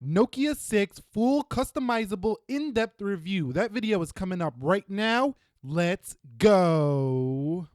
Nokia 6 full customizable in-depth review. That video is coming up right now. Let's go.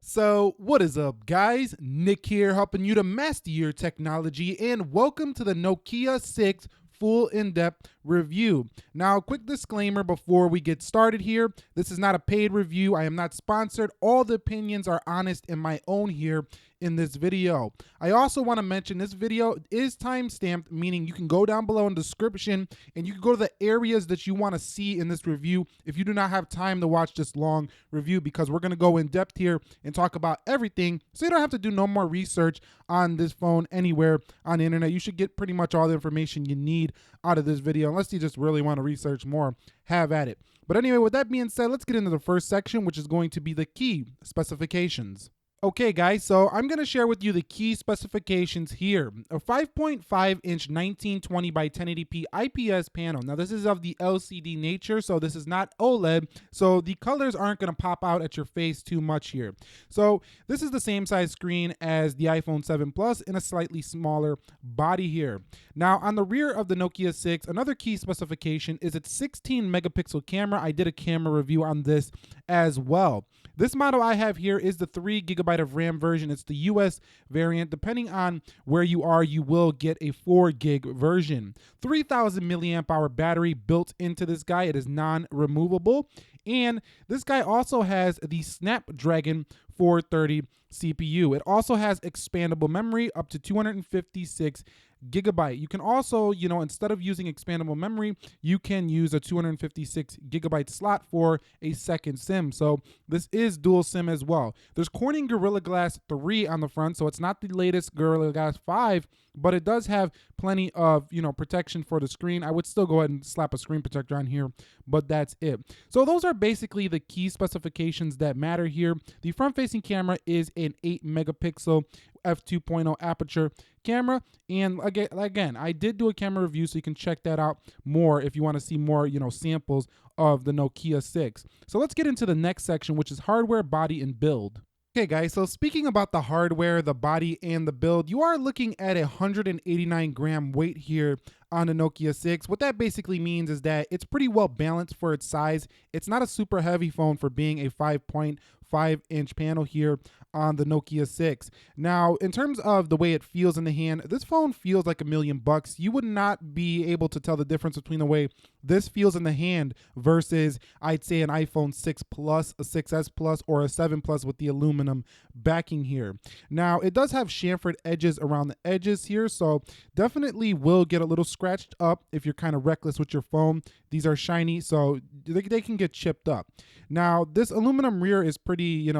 So what is up, guys? Nick here, helping you to master your technology, and welcome to the Nokia 6 full in-depth review. Now, quick disclaimer before we get started here. This is not a paid review. I am not sponsored. All the opinions are honest and my own here in this video. I also want to mention this video is time-stamped, meaning you can go down below in the description and you can go to the areas that you want to see in this review if you do not have time to watch this long review, because we're going to go in depth here and talk about everything, so you don't have to do no more research on this phone anywhere on the internet. You should get pretty much all the information you need out of this video, unless you just really want to research more. Have at it. But anyway, with that being said, let's get into the first section, which is going to be the key specifications. Okay, guys, so I'm going to share with you the key specifications here. A 5.5-inch 1920 by 1080p IPS panel. Now, this is of the LCD nature, so this is not OLED, so the colors aren't going to pop out at your face too much here. So this is the same size screen as the iPhone 7 Plus in a slightly smaller body here. Now, on the rear of the Nokia 6, another key specification is its 16 megapixel camera. I did a camera review on this as well. This model I have here is the 3 GB of RAM version. It's the US variant. Depending on where you are, you will get a 4 gig version. 3000 milliamp hour battery built into this guy. It is non-removable. And this guy also has the Snapdragon 430 CPU. It also has expandable memory up to 256 gigabyte. You can also, instead of using expandable memory, you can use a 256 gigabyte slot for a second SIM. So this is dual SIM as well. There's Corning Gorilla Glass 3 on the front, so it's not the latest Gorilla Glass 5, but it does have plenty of, protection for the screen. I would still go ahead and slap a screen protector on here, but that's it. So those are basically the key specifications that matter here. The front-facing camera is an 8 megapixel f2.0 aperture camera, and again, I did do a camera review, so you can check that out more if you want to see more, samples of the Nokia 6. So let's get into the next section, which is hardware, body, and build. Okay, guys, so speaking about the hardware, the body, and the build, you are looking at a 189 gram weight here on the Nokia 6. What that basically means is that it's pretty well balanced for its size. It's not a super heavy phone for being a 5.5-inch panel here on the Nokia 6. Now, in terms of the way it feels in the hand, this phone feels like $1,000,000. You would not be able to tell the difference between the way this feels in the hand versus, I'd say, an iPhone 6 Plus, a 6S Plus, or a 7 Plus with the aluminum backing here. Now, it does have chamfered edges around the edges here, so definitely will get a little scratched up if you're kind of reckless with your phone. These are shiny, so they can get chipped up. Now, this aluminum rear is pretty,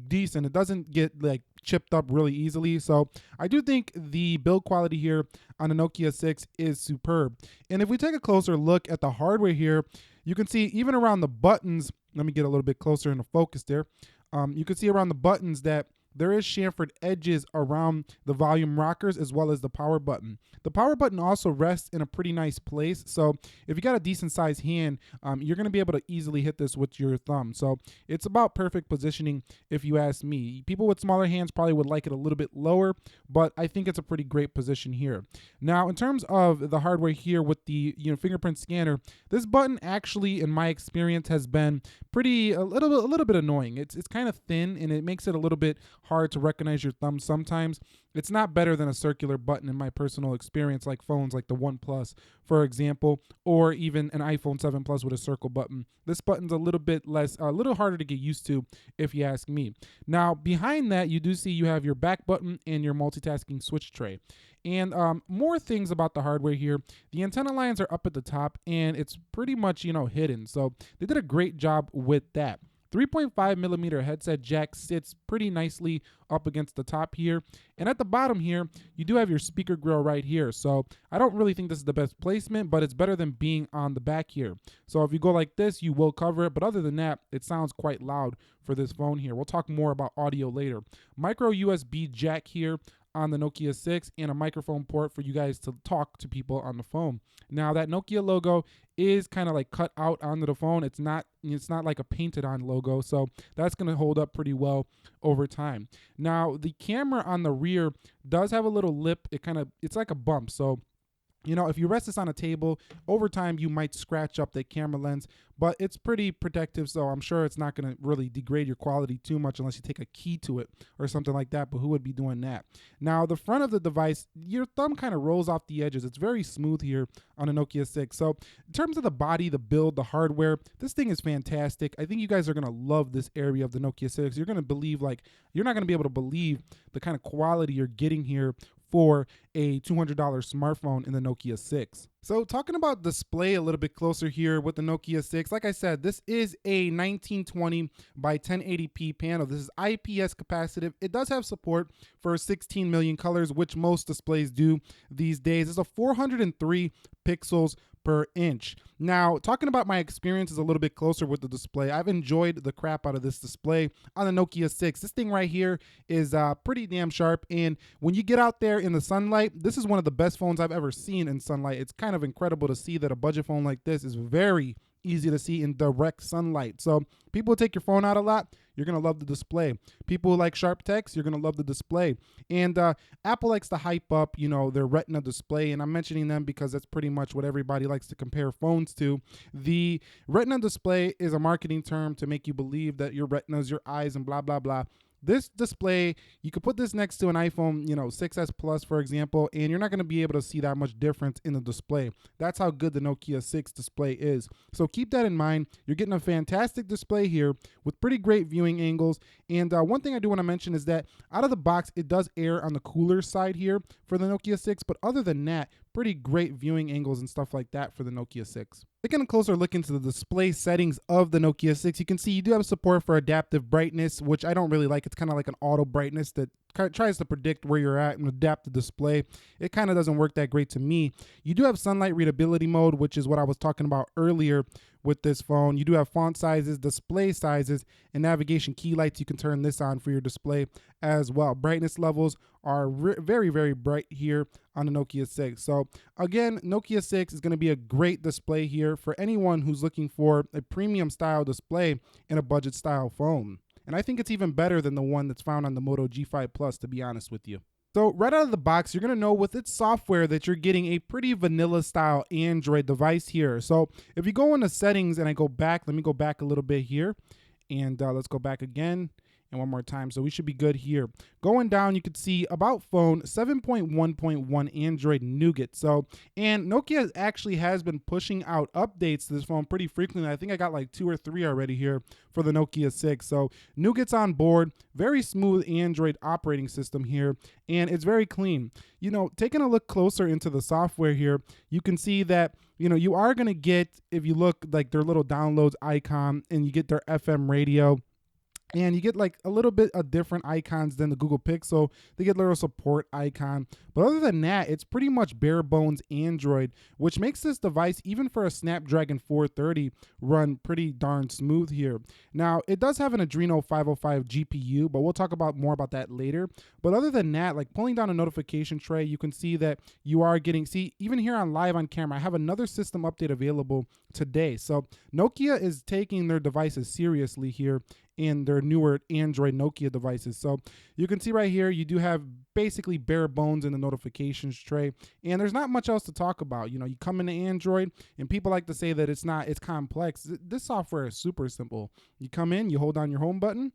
decent. It doesn't get like chipped up really easily. So I do think the build quality here on the Nokia 6 is superb. And if we take a closer look at the hardware here, you can see even around the buttons, let me get a little bit closer in the focus there. You can see around the buttons that there is chamfered edges around the volume rockers as well as the power button. The power button also rests in a pretty nice place. So if you got a decent sized hand, you're going to be able to easily hit this with your thumb. So it's about perfect positioning if you ask me. People with smaller hands probably would like it a little bit lower, but I think it's a pretty great position here. Now, in terms of the hardware here with the fingerprint scanner, this button actually, in my experience, has been a little bit annoying. It's kind of thin, and it makes it a little bit hard to recognize your thumb sometimes. It's not better than a circular button in my personal experience, like phones like the OnePlus, for example, or even an iPhone 7 Plus with a circle button. This button's a little harder to get used to, if you ask me. Now, behind that, you do see you have your back button and your multitasking switch tray. And more things about the hardware here. The antenna lines are up at the top, and it's pretty much, hidden. So they did a great job with that. 3.5 millimeter headset jack sits pretty nicely up against the top here. And at the bottom here, you do have your speaker grill right here. So I don't really think this is the best placement, but it's better than being on the back here. So if you go like this, you will cover it. But other than that, it sounds quite loud for this phone here. We'll talk more about audio later. Micro USB jack here on the Nokia 6 and a microphone port for you guys to talk to people on the phone. Now that Nokia logo is kind of like cut out onto the phone. It's not like a painted on logo, so that's going to hold up pretty well over time. Now the camera on the rear does have a little lip. It's like a bump. So if you rest this on a table, over time you might scratch up the camera lens, but it's pretty protective, so I'm sure it's not going to really degrade your quality too much unless you take a key to it or something like that, but who would be doing that? Now, the front of the device, your thumb kind of rolls off the edges. It's very smooth here on a Nokia 6. So in terms of the body, the build, the hardware, this thing is fantastic. I think you guys are going to love this area of the Nokia 6. You're going to believe, you're not going to be able to believe the kind of quality you're getting here for a $200 smartphone in the Nokia 6. So talking about display a little bit closer here with the Nokia 6, like I said, this is a 1920 by 1080p panel. This is IPS capacitive. It does have support for 16 million colors, which most displays do these days. It's a 403 pixels per inch. Now, talking about my experiences a little bit closer with the display, I've enjoyed the crap out of this display on the Nokia 6. This thing right here is pretty damn sharp, and when you get out there in the sunlight, this is one of the best phones I've ever seen in sunlight. It's kind of incredible to see that a budget phone like this is very easy to see in direct sunlight. So people who take your phone out a lot, you're going to love the display. People who like sharp text, you're going to love the display. And Apple likes to hype up, their Retina display, and I'm mentioning them because that's pretty much what everybody likes to compare phones to. The Retina display is a marketing term to make you believe that your retinas, your eyes, and blah, blah, blah. This display, you could put this next to an iPhone, 6S Plus, for example, and you're not going to be able to see that much difference in the display. That's how good the Nokia 6 display is. So keep that in mind. You're getting a fantastic display here with pretty great viewing angles. And one thing I do want to mention is that out of the box, it does err on the cooler side here for the Nokia 6. But other than that, pretty great viewing angles and stuff like that for the Nokia 6. Taking a closer look into the display settings of the Nokia 6, you can see you do have support for adaptive brightness, which I don't really like. It's kind of like an auto brightness that tries to predict where you're at and adapt the display. It kind of doesn't work that great to me. You do have sunlight readability mode, which is what I was talking about earlier with this phone. You do have font sizes, display sizes, and navigation key lights. You can turn this on for your display as well. Brightness levels are very, very bright here on the Nokia 6. So again, Nokia 6 is going to be a great display here for anyone who's looking for a premium style display in a budget style phone. And I think it's even better than the one that's found on the Moto G5 Plus, to be honest with you. So right out of the box, you're going to know with its software that you're getting a pretty vanilla style Android device here. So if you go into settings and I go back, let me go back a little bit here, and let's go back again. And one more time, so we should be good here. Going down, you can see About Phone 7.1.1 Android Nougat. And Nokia actually has been pushing out updates to this phone pretty frequently. I think I got like 2 or 3 already here for the Nokia 6. So Nougat's on board, very smooth Android operating system here, and it's very clean. Taking a look closer into the software here, you can see that you are going to get, if you look like their little downloads icon, and you get their FM radio. And you get like a little bit of different icons than the Google Pixel. They get a little support icon. But other than that, it's pretty much bare bones Android, which makes this device, even for a Snapdragon 430, run pretty darn smooth here. Now, it does have an Adreno 505 GPU, but we'll talk about more about that later. But other than that, like pulling down a notification tray, you can see that you are getting, even here on live on camera, I have another system update available today. So Nokia is taking their devices seriously here in their newer Android Nokia devices. So you can see right here, you do have basically bare bones in the notifications tray, and there's not much else to talk about. You come into Android, and people like to say that it's complex. This software is super simple. You come in, you hold down your home button,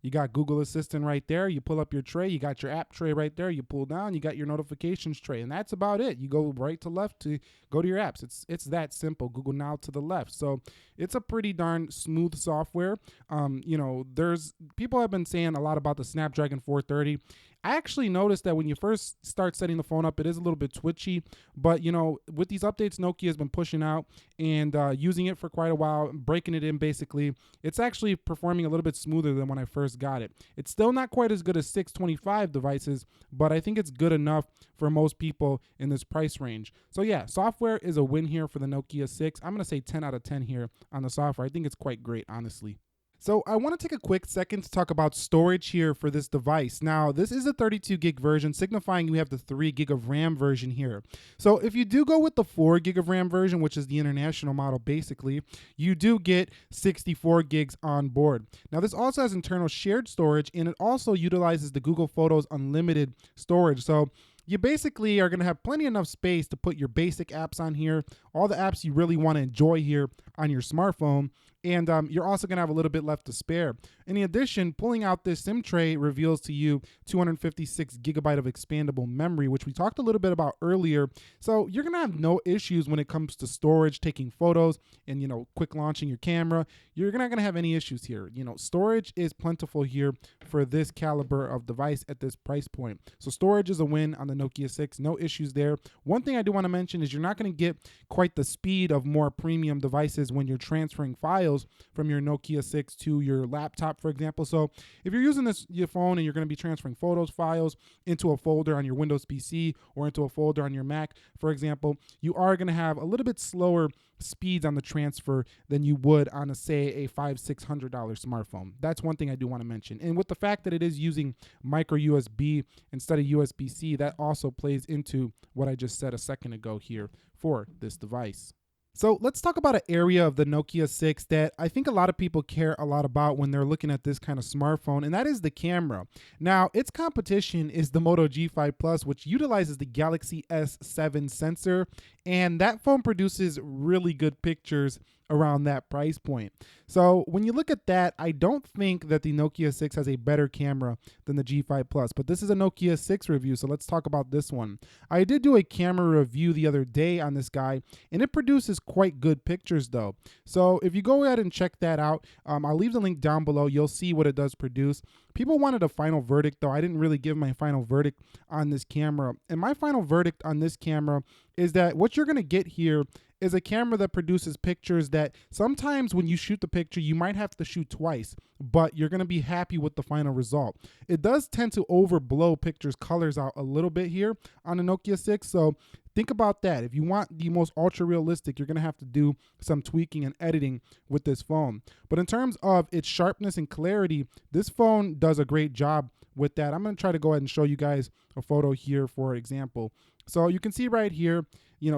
you got Google Assistant right there. You pull up your tray. You got your app tray right there. You pull down. You got your notifications tray, and that's about it. You go right to left to go to your apps. It's that simple. Google Now to the left. So it's a pretty darn smooth software. There's people have been saying a lot about the Snapdragon 430. I actually noticed that when you first start setting the phone up, it is a little bit twitchy. But, with these updates Nokia has been pushing out and using it for quite a while, breaking it in basically, it's actually performing a little bit smoother than when I first got it. It's still not quite as good as 625 devices, but I think it's good enough for most people in this price range. So yeah, software is a win here for the Nokia 6. I'm going to say 10 out of 10 here on the software. I think it's quite great, honestly. So I want to take a quick second to talk about storage here for this device. Now, this is a 32 gig version, signifying we have the 3 gig of RAM version here. So if you do go with the 4 gig of RAM version, which is the international model basically, you do get 64 gigs on board. Now, this also has internal shared storage, and it also utilizes the Google Photos Unlimited storage. So you basically are going to have plenty enough space to put your basic apps on here, all the apps you really want to enjoy here on your smartphone, and you're also going to have a little bit left to spare. In addition, pulling out this SIM tray reveals to you 256 gigabyte of expandable memory, which we talked a little bit about earlier. So you're going to have no issues when it comes to storage, taking photos, and quick launching your camera. You're not going to have any issues here. Storage is plentiful here for this caliber of device at this price point. So storage is a win on the Nokia 6. No issues there. One thing I do want to mention is you're not going to get quite the speed of more premium devices when you're transferring files from your Nokia 6 to your laptop, for example. So if you're using your phone and you're going to be transferring photos, files into a folder on your Windows PC or into a folder on your Mac, for example, you are going to have a little bit slower speeds on the transfer than you would on say a $500-600 smartphone. That's one thing I do want to mention. And with the fact that it is using micro USB instead of USB-C, that also plays into what I just said a second ago here for this device. So let's talk about an area of the Nokia 6 that I think a lot of people care a lot about when they're looking at this kind of smartphone, and that is the camera. Now, its competition is the Moto G5 Plus, which utilizes the Galaxy S7 sensor, and that phone produces really good pictures around that price point. So when you look at that, I don't think that the Nokia 6 has a better camera than the G5 Plus, but this is a Nokia 6 review, so let's talk about this one. I did do a camera review the other day on this guy, and it produces quite good pictures though. So if you go ahead and check that out, I'll leave the link down below. You'll see what it does produce. People wanted a final verdict though. I didn't really give my final verdict on this camera. And my final verdict on this camera is that what you're gonna get here is a camera that produces pictures that sometimes when you shoot the picture, you might have to shoot twice, but you're gonna be happy with the final result. It does tend to overblow pictures' colors out a little bit here on the Nokia 6, so think about that. If you want the most ultra realistic, you're gonna have to do some tweaking and editing with this phone. But in terms of its sharpness and clarity, this phone does a great job with that. I'm gonna try to go ahead and show you guys a photo here, for example. So you can see right here,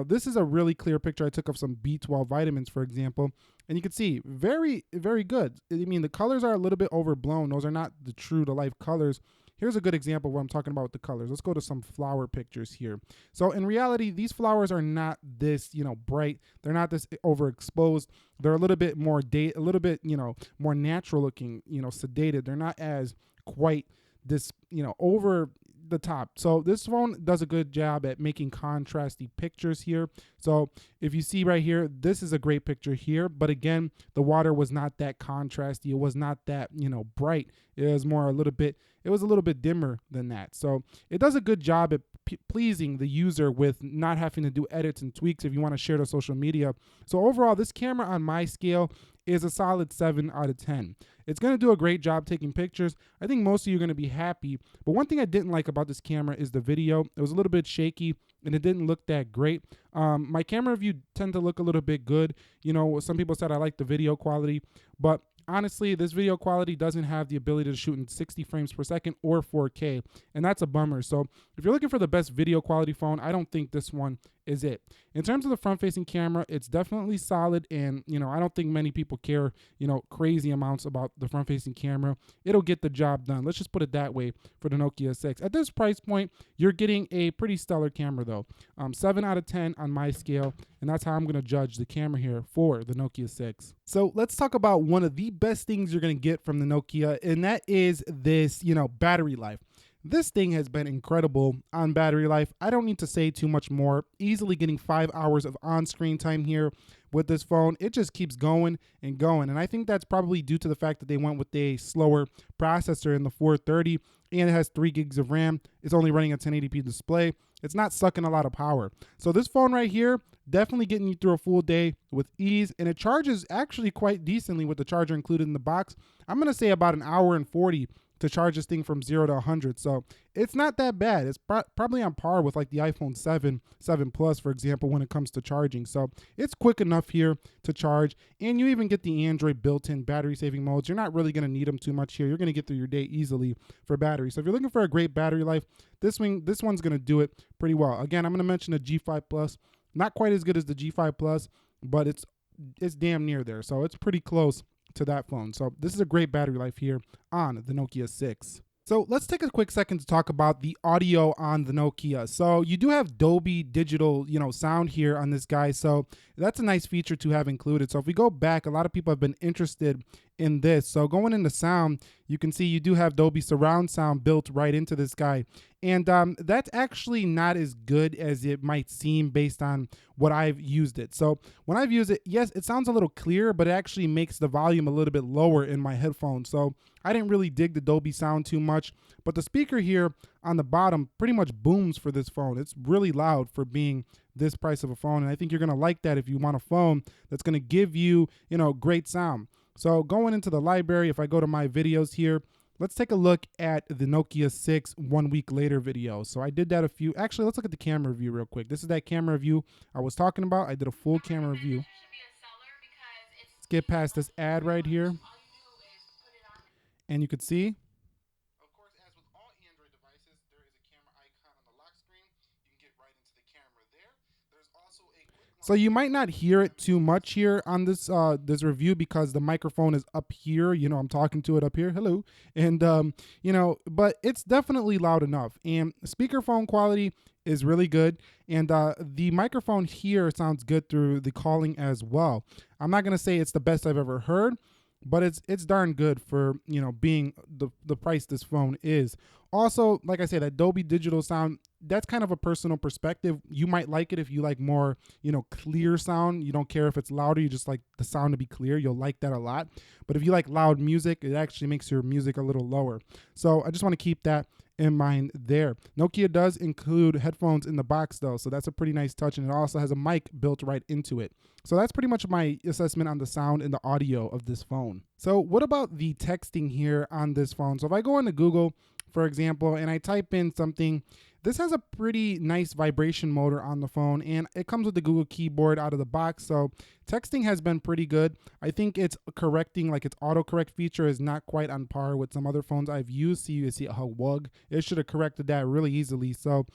this is a really clear picture I took of some B12 vitamins, for example. And you can see very, very good. I mean, the colors are a little bit overblown. Those are not the true to life colors. Here's a good example of what I'm talking about with the colors. Let's go to some flower pictures here. So in reality, these flowers are not this, bright. They're not this overexposed. They're a little bit more more natural looking, sedated. They're not as quite this, over the top. So this phone does a good job at making contrasty pictures here. So if you see right here, this is a great picture here, but again, the water was not that contrasty. It was not that, bright. It was more a little bit dimmer than that. So it does a good job at pleasing the user with not having to do edits and tweaks if you want to share to social media. So overall, this camera on my scale is a solid 7 out of 10. It's going to do a great job taking pictures. I think most of you are going to be happy. But one thing I didn't like about this camera is the video. It was a little bit shaky and it didn't look that great. My camera review tend to look a little bit good. Some people said I like the video quality, but honestly, this video quality doesn't have the ability to shoot in 60 frames per second or 4K, and that's a bummer. So if you're looking for the best video quality phone, I don't think this one is it. In terms of the front-facing camera, it's definitely solid, and I don't think many people care, crazy amounts about the front-facing camera. It'll get the job done. Let's just put it that way for the Nokia 6. At this price point, you're getting a pretty stellar camera though. 7 out of 10 on my scale, and that's how I'm gonna judge the camera here for the Nokia 6. So let's talk about one of the best things you're gonna get from the Nokia, and that is this, battery life. This thing has been incredible on battery life. I don't need to say too much more. Easily getting 5 hours of on-screen time here with this phone. It just keeps going and going. And I think that's probably due to the fact that they went with a slower processor in the 430, and it has 3 gigs of RAM. It's only running a 1080p display. It's not sucking a lot of power. So this phone right here, definitely getting you through a full day with ease, and it charges actually quite decently with the charger included in the box. I'm gonna say about an hour and 40 to charge this thing from 0 to 100. So it's not that bad. It's probably on par with like the iPhone 7 Plus, for example, when it comes to charging. So it's quick enough here to charge, and you even get the Android built-in battery saving modes. You're not really going to need them too much here. You're going to get through your day easily for battery. So if you're looking for a great battery life, this one's going to do it pretty well. Again, I'm going to mention the G5 Plus. Not quite as good as the G5 Plus, but it's damn near there. So it's pretty close to that phone. So this is a great battery life here on the Nokia 6. So let's take a quick second to talk about the audio on the Nokia. So you do have Dolby Digital, sound here on this guy. So that's a nice feature to have included. So if we go back, a lot of people have been interested in this. So going into sound, you can see you do have Dolby surround sound built right into this guy. And that's actually not as good as it might seem based on what I've used it. So when I've used it, yes, it sounds a little clear, but it actually makes the volume a little bit lower in my headphones. So I didn't really dig the Dolby sound too much, but the speaker here on the bottom pretty much booms for this phone. It's really loud for being this price of a phone. And I think you're going to like that if you want a phone that's going to give you, great sound. So going into the library, if I go to my videos here, let's take a look at the Nokia 6 1 week later video. So I did that actually, let's look at the camera review real quick. This is that camera review I was talking about. I did a full camera review. Let's get past this ad right here. And you could see, of course, as with all Android devices, there is a camera icon on the lock screen. You can get right into the camera there. There's also a quick... So you might not hear it too much here on this this review because the microphone is up here. I'm talking to it up here. Hello. And, but it's definitely loud enough. And speakerphone quality is really good. And the microphone here sounds good through the calling as well. I'm not going to say it's the best I've ever heard, but it's darn good for, being the price this phone is. Also, like I said, that Dolby Digital sound, that's kind of a personal perspective. You might like it if you like more, clear sound. You don't care if it's louder. You just like the sound to be clear. You'll like that a lot. But if you like loud music, it actually makes your music a little lower. So I just want to keep that in mind there. Nokia does include headphones in the box though, so that's a pretty nice touch, and it also has a mic built right into it. So that's pretty much my assessment on the sound and the audio of this phone. So what about the texting here on this phone? So if I go into Google, for example, and I type in something, this has a pretty nice vibration motor on the phone, and it comes with the Google keyboard out of the box. So texting has been pretty good. I think it's correcting, like its autocorrect feature is not quite on par with some other phones I've used. So you see how WUG, it should have corrected that really easily. So,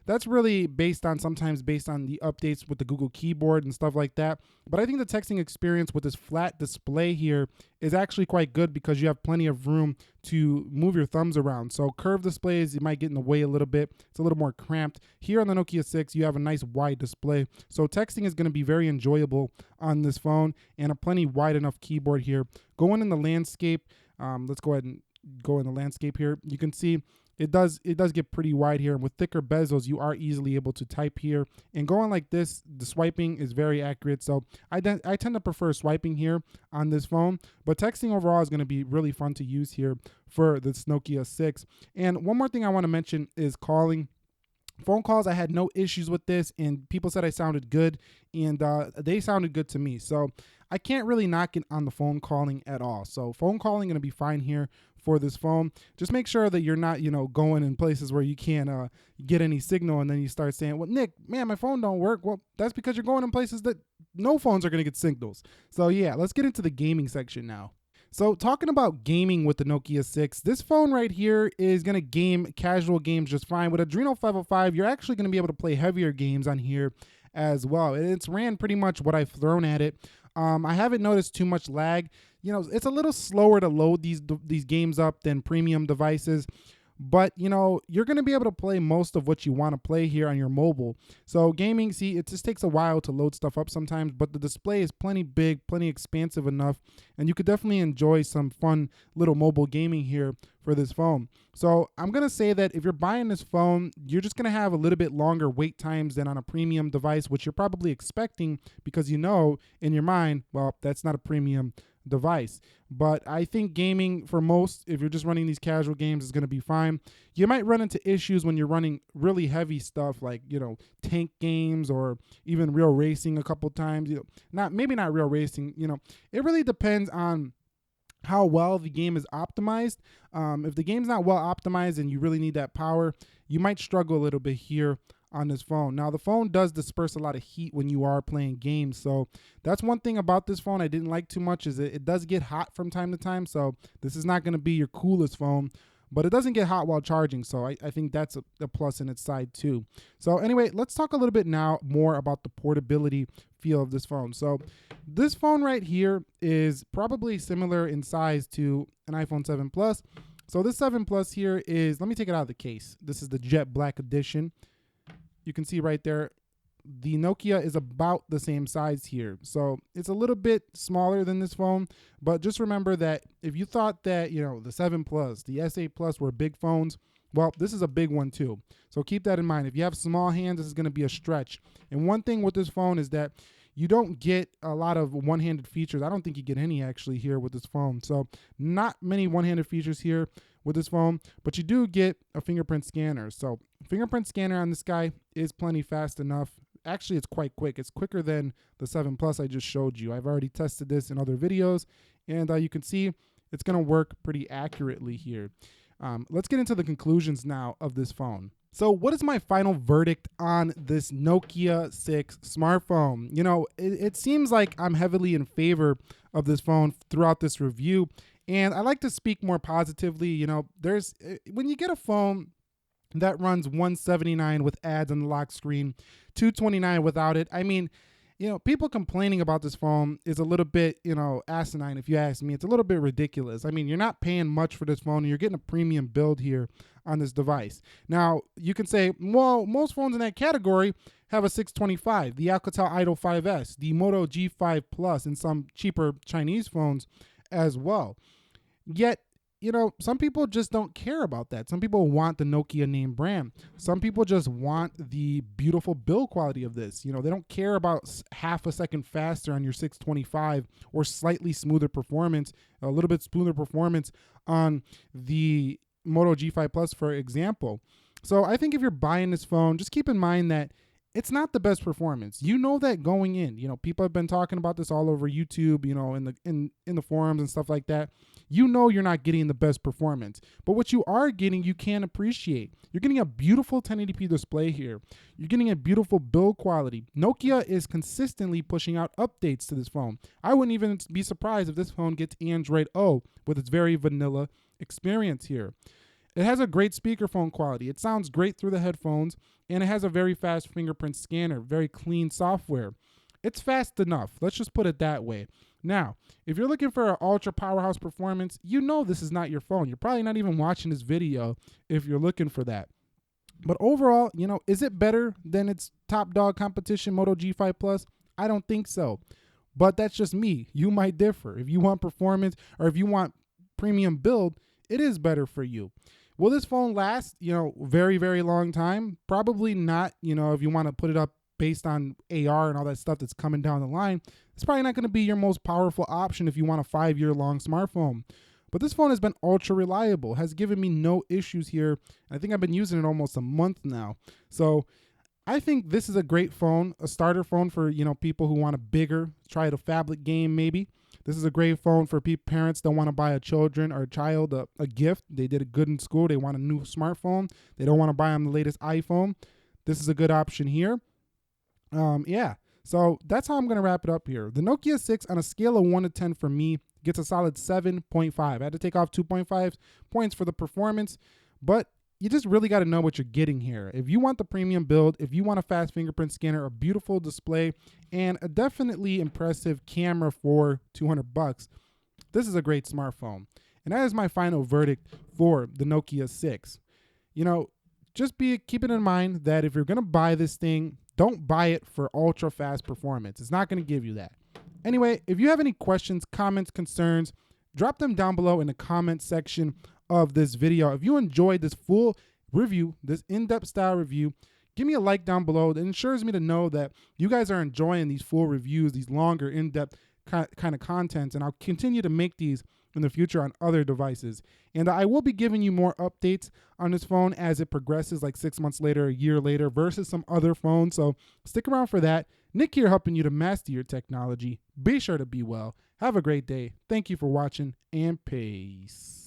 that's really sometimes based on the updates with the Google keyboard and stuff like that. But I think the texting experience with this flat display here is actually quite good because you have plenty of room to move your thumbs around. So curved displays, you might get in the way a little bit. It's a little more cramped. Here on the Nokia 6, you have a nice wide display. So texting is going to be very enjoyable on this phone, and a plenty wide enough keyboard here. Going in the landscape, let's go ahead and go in the landscape here. You can see it does get pretty wide here, and with thicker bezels, you are easily able to type here. And going like this, the swiping is very accurate. So I tend to prefer swiping here on this phone, but texting overall is going to be really fun to use here for this Nokia 6. And one more thing I want to mention is calling. Phone calls, I had no issues with this, and people said I sounded good, and they sounded good to me. So I can't really knock it on the phone calling at all. So phone calling going to be fine here for this phone. Just make sure that you're not, going in places where you can't get any signal, and then you start saying, well, Nick, man, my phone don't work. Well, that's because you're going in places that no phones are going to get signals. So yeah, let's get into the gaming section now. So talking about gaming with the Nokia 6, this phone right here is going to game casual games just fine. With Adreno 505, you're actually going to be able to play heavier games on here as well. And it's ran pretty much what I've thrown at it. I haven't noticed too much lag. It's a little slower to load these games up than premium devices. But, you're going to be able to play most of what you want to play here on your mobile. So gaming, see, it just takes a while to load stuff up sometimes, but the display is plenty big, plenty expansive enough, and you could definitely enjoy some fun little mobile gaming here for this phone. So I'm going to say that if you're buying this phone, you're just going to have a little bit longer wait times than on a premium device, which you're probably expecting because in your mind, well, that's not a premium device. But I think gaming for most, if you're just running these casual games, is going to be fine. You might run into issues when you're running really heavy stuff like, tank games or even real racing a couple times, maybe not real racing, it really depends on how well the game is optimized. If the game's not well optimized and you really need that power, you might struggle a little bit here on this phone. Now, the phone does disperse a lot of heat when you are playing games, so that's one thing about this phone I didn't like too much, is it does get hot from time to time. So this is not going to be your coolest phone, but it doesn't get hot while charging, so I think that's a plus in its side too. So anyway, let's talk a little bit now more about the portability feel of this phone. So this phone right here is probably similar in size to an iPhone 7 Plus. So this 7 Plus here is, let me take it out of the case. This is the jet black edition. You can see right there, the Nokia is about the same size here. So it's a little bit smaller than this phone, but just remember that if you thought that, the 7 Plus, the S8 Plus were big phones, well, this is a big one too. So keep that in mind. If you have small hands, this is going to be a stretch. And one thing with this phone is that you don't get a lot of one-handed features. I don't think you get any actually here with this phone. So not many one-handed features here with this phone, but you do get a fingerprint scanner. So fingerprint scanner on this guy is plenty fast enough. Actually, it's quite quick. It's quicker than the 7 Plus I just showed you. I've already tested this in other videos, and you can see it's going to work pretty accurately here. Let's get into the conclusions now of this phone. So what is my final verdict on this Nokia 6 smartphone? It seems like I'm heavily in favor of this phone throughout this review, and I like to speak more positively. When you get a phone that runs 179 with ads on the lock screen, 229 without it, I mean, people complaining about this phone is a little bit, asinine if you ask me. It's a little bit ridiculous. I mean, you're not paying much for this phone, and you're getting a premium build here on this device. Now, you can say, well, most phones in that category have a 625, the Alcatel Idol 5S, the Moto G5 Plus, and some cheaper Chinese phones as well. Yet, some people just don't care about that. Some people want the Nokia name brand. Some people just want the beautiful build quality of this. They don't care about half a second faster on your 625 or slightly smoother performance, a little bit smoother performance on the Moto G5 Plus, for example. So I think if you're buying this phone, just keep in mind that it's not the best performance. You know that going in. People have been talking about this all over YouTube, in the forums and stuff like that. You're not getting the best performance. But what you are getting, you can appreciate. You're getting a beautiful 1080p display here. You're getting a beautiful build quality. Nokia is consistently pushing out updates to this phone. I wouldn't even be surprised if this phone gets Android O with its very vanilla experience here. It has a great speakerphone quality. It sounds great through the headphones, and it has a very fast fingerprint scanner, very clean software. It's fast enough. Let's just put it that way. Now, if you're looking for an ultra powerhouse performance, this is not your phone. You're probably not even watching this video if you're looking for that. But overall, is it better than its top dog competition, Moto G5 Plus? I don't think so. But that's just me. You might differ. If you want performance or if you want premium build, it is better for you. Will this phone last, very, very long time? Probably not, if you want to put it up based on AR and all that stuff that's coming down the line. It's probably not going to be your most powerful option if you want a 5-year-long smartphone. But this phone has been ultra reliable, has given me no issues here. I think I've been using it almost a month now. So I think this is a great phone, a starter phone for, people who want a bigger, try the phablet game maybe. This is a great phone for parents that want to buy a children or a child a gift. They did it good in school. They want a new smartphone. They don't want to buy them the latest iPhone. This is a good option here. So that's how I'm going to wrap it up here. The Nokia 6 on a scale of 1 to 10 for me gets a solid 7.5. I had to take off 2.5 points for the performance, but you just really got to know what you're getting here. If you want the premium build, if you want a fast fingerprint scanner, a beautiful display, and a definitely impressive camera for $200, this is a great smartphone. And that is my final verdict for the Nokia 6. Just keep it in mind that if you're going to buy this thing, don't buy it for ultra fast performance. It's not going to give you that. Anyway, if you have any questions, comments, concerns, drop them down below in the comment section of this video. If you enjoyed this full review, this in-depth style review, give me a like down below. It ensures me to know that you guys are enjoying these full reviews, these longer in-depth kind of contents, and I'll continue to make these in the future on other devices. And I will be giving you more updates on this phone as it progresses, like 6 months later, a year later, versus some other phones. So stick around for that. Nick here helping you to master your technology. Be sure to be well. Have a great day. Thank you for watching, and peace.